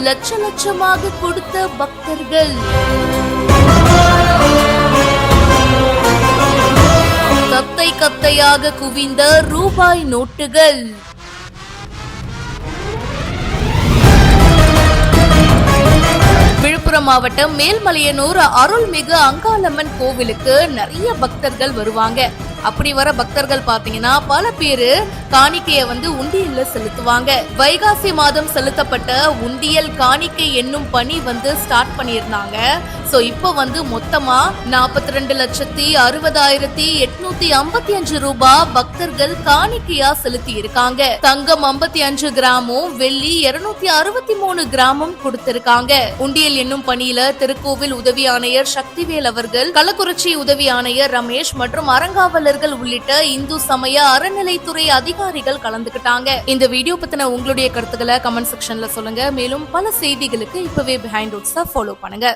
லட்ச லட்சமாக கொடுத்த பக்தர்கள். கத்தை கத்தையாக குவிந்த ரூபாய் நோட்டுகள். விழுப்புரம் மாவட்டம் மேல்மலையனூர் அருள்மிகு அங்காளம்மன் கோவிலுக்கு நிறைய பக்தர்கள் வருவாங்க. அப்படி வர பக்தர்கள் பாத்தீங்கன்னா பல பேரு காணிக்கைய உண்டியல்ல செலுத்துவாங்க. வைகாசி மாதம் செலுத்தப்பட்ட உண்டியல் காணிக்கை என்னும் பணி ஸ்டார்ட் பண்ணிருந்தாங்க. சோ இப்ப மொத்தமா 42,60,855 ரூபாய் பக்தர்கள் காணிக்கையா செலுத்தி இருக்காங்க. தங்கம் 55 கிராமும் வெள்ளி 263 கிராமும் கொடுத்திருக்காங்க. உண்டியல் என்னும் பணியில திருக்கோவில் உதவி ஆணையர் சக்திவேல் அவர்கள், கள்ளக்குறிச்சி உதவி ஆணையர் ரமேஷ் மற்றும் அறங்காவலர்கள் உள்ளிட்ட இந்து சமய அறநிலைத்துறை அதிகாரிகள் கலந்துகிட்டாங்க. இந்த வீடியோ பத்தின உங்களுடைய கருத்துக்களை கமெண்ட் செக்ஷன்ல சொல்லுங்க. மேலும் பல செய்திகளுக்கு இப்பவே பிஹைண்ட் ரூட்ஸ் ஃபாலோ பண்ணுங்க.